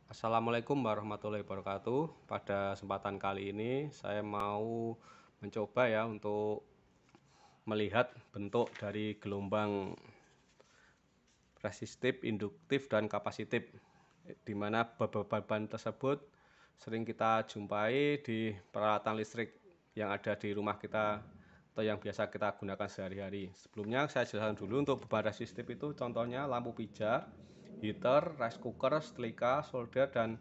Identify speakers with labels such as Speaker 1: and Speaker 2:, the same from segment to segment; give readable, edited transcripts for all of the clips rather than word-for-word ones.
Speaker 1: Assalamualaikum warahmatullahi wabarakatuh. Pada kesempatan kali ini saya mau mencoba ya untuk melihat bentuk dari gelombang resistif, induktif, dan kapasitif, di mana beban tersebut sering kita jumpai di peralatan listrik yang ada di rumah kita atau yang biasa kita gunakan sehari-hari. Sebelumnya saya jelaskan dulu untuk beban resistif itu contohnya lampu pijar, heater, rice cooker, setrika, solder, dan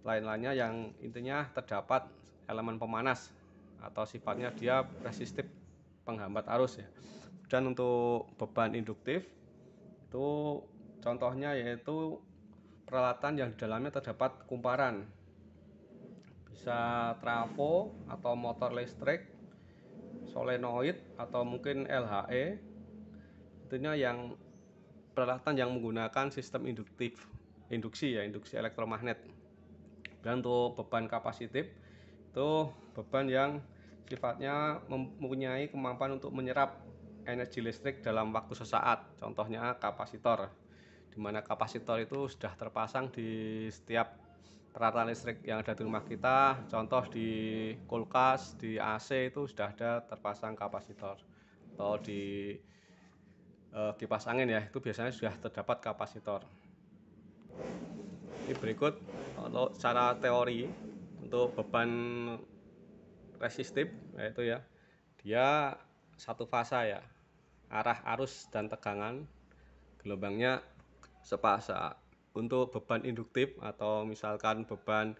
Speaker 1: lain-lainnya yang intinya terdapat elemen pemanas atau sifatnya dia resistif, penghambat arus ya. Dan untuk beban induktif itu contohnya yaitu peralatan yang di dalamnya terdapat kumparan, bisa trafo atau motor listrik, solenoid atau mungkin LHE, tentunya yang peralatan yang menggunakan sistem induksi elektromagnet. Dan untuk beban kapasitif itu beban yang sifatnya mempunyai kemampuan untuk menyerap energi listrik dalam waktu sesaat, contohnya kapasitor, di mana kapasitor itu sudah terpasang di setiap peralatan listrik yang ada di rumah kita. Contoh di kulkas, di AC itu sudah ada terpasang kapasitor, atau di kipas angin ya, itu biasanya sudah terdapat kapasitor. Ini berikut untuk secara teori untuk beban resistif, yaitu ya dia satu fasa ya, arah arus dan tegangan gelombangnya sepasa. Untuk beban induktif atau misalkan beban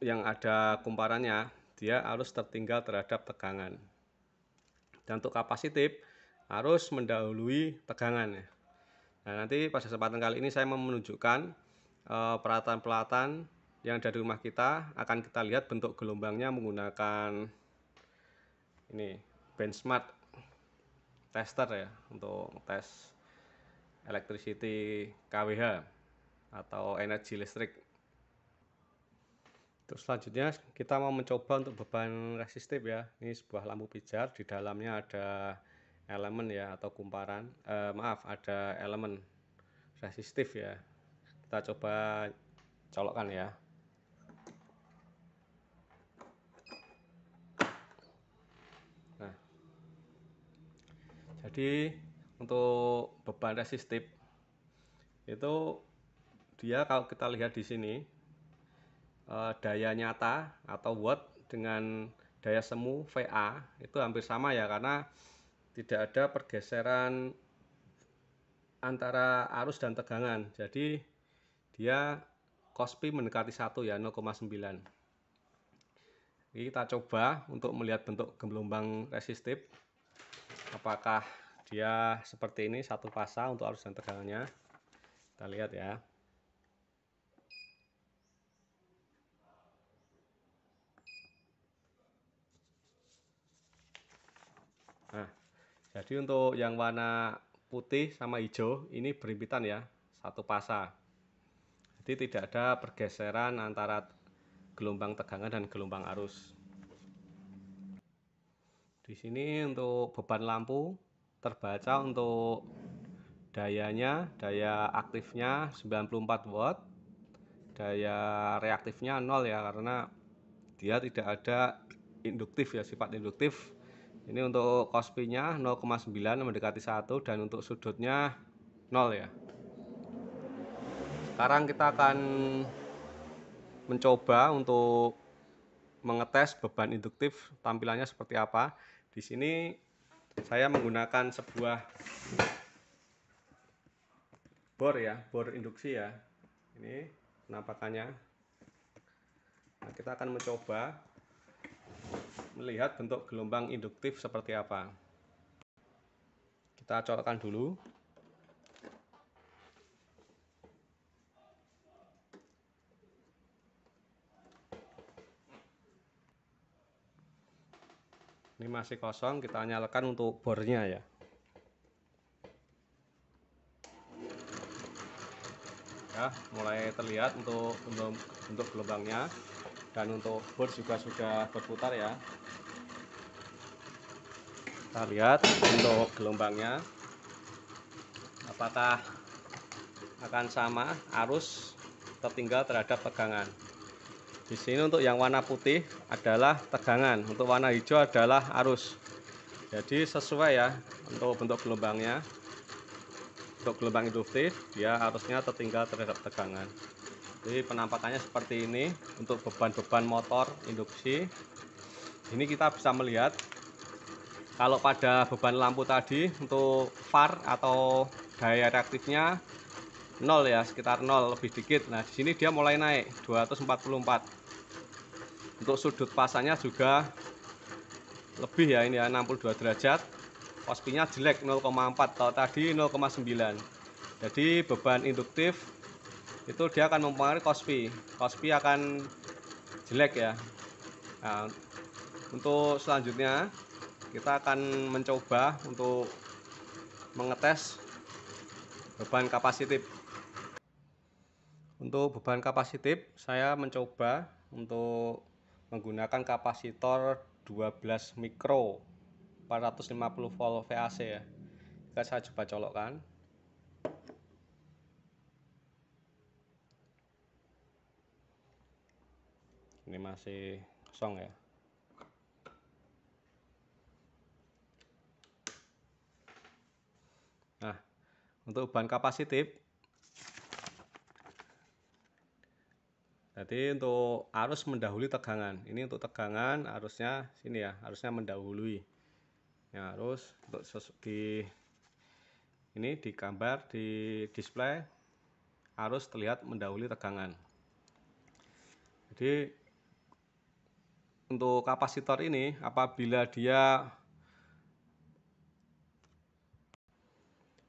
Speaker 1: yang ada kumparannya, dia harus tertinggal terhadap tegangan. Dan untuk kapasitif harus mendahului tegangan ya. Nah, nanti pada kesempatan kali ini saya mau menunjukkan peralatan-peralatan yang ada di rumah kita. Akan kita lihat bentuk gelombangnya menggunakan ini benchmark tester ya, untuk tes electricity KWH atau energi listrik. Terus selanjutnya kita mau mencoba untuk beban resistif ya. Ini sebuah lampu pijar, di dalamnya ada elemen ya atau kumparan, ada elemen resistif ya. Kita coba colokkan ya. Nah, jadi untuk beban resistif itu dia kalau kita lihat di sini daya nyata atau watt dengan daya semu VA itu hampir sama ya, karena tidak ada pergeseran antara arus dan tegangan. Jadi dia cos-P mendekati 1 ya, 0,9. Ini kita coba untuk melihat bentuk gelombang resistif, apakah dia seperti ini, satu fasa untuk arus dan tegangannya. Kita lihat ya. Nah, jadi untuk yang warna putih sama hijau ini berimpitan ya, satu fasa. Jadi tidak ada pergeseran antara gelombang tegangan dan gelombang arus. Di sini untuk beban lampu terbaca untuk dayanya, daya aktifnya 94 watt, daya reaktifnya 0 ya, karena dia tidak ada induktif ya, sifat induktif. Ini untuk cos-P-nya 0,9 mendekati 1, dan untuk sudutnya 0 ya. Sekarang kita akan mencoba untuk mengetes beban induktif, tampilannya seperti apa. Di sini saya menggunakan sebuah bor ya, bor induksi ya. Ini penampakannya. Nah, kita akan mencoba melihat bentuk gelombang induktif seperti apa. Kita colokkan dulu. Ini masih kosong, kita nyalakan untuk bornya ya. Ya, mulai terlihat untuk gelombangnya, dan untuk bor juga sudah berputar ya. Kita lihat untuk gelombangnya apakah akan sama arus tertinggal terhadap tegangan. Di sini untuk yang warna putih adalah tegangan, untuk warna hijau adalah arus. Jadi sesuai ya untuk bentuk gelombangnya. Untuk gelombang induktif dia arusnya tertinggal terhadap tegangan. Jadi penampakannya seperti ini untuk beban-beban motor induksi. Ini kita bisa melihat kalau pada beban lampu tadi untuk VAR atau daya reaktifnya 0 ya, sekitar 0 lebih dikit. Nah, di sini dia mulai naik 244. Untuk sudut pasangnya juga lebih ya, ini ya 62 derajat. Kospinya jelek 0,4, kalau tadi 0,9. Jadi beban induktif itu dia akan mempengaruhi kospi. Kospi akan jelek ya. Nah, untuk selanjutnya kita akan mencoba untuk mengetes beban kapasitif. Untuk beban kapasitif saya mencoba untuk menggunakan kapasitor 12 mikro 450 volt VAC ya. Kita saya coba colokkan. Ini masih kosong ya. Nah, untuk beban kapasitif, jadi untuk arus mendahului tegangan. Ini untuk tegangan arusnya sini ya, arusnya mendahului. Ya, arus untuk di ini di gambar di display arus terlihat mendahului tegangan. Jadi untuk kapasitor ini apabila dia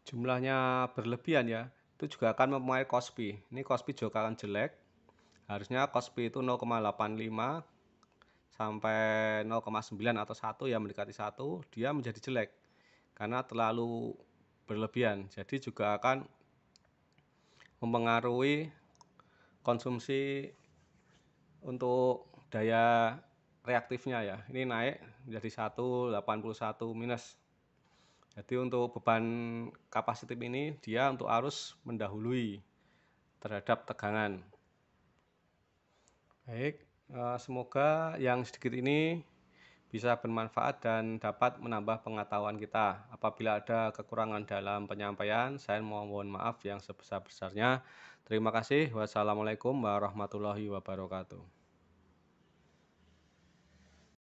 Speaker 1: jumlahnya berlebihan ya, itu juga akan mempengaruhi kospi. Ini kospi juga akan jelek. Harusnya kospi itu 0,85 sampai 0,9 atau 1 ya, mendekati 1, dia menjadi jelek karena terlalu berlebihan. Jadi juga akan mempengaruhi konsumsi untuk daya reaktifnya ya. Ini naik menjadi 181 minus. Jadi untuk beban kapasitif ini dia untuk arus mendahului terhadap tegangan. Baik, semoga yang sedikit ini bisa bermanfaat dan dapat menambah pengetahuan kita. Apabila ada kekurangan dalam penyampaian, saya mohon maaf yang sebesar-besarnya. Terima kasih. Wassalamualaikum warahmatullahi wabarakatuh.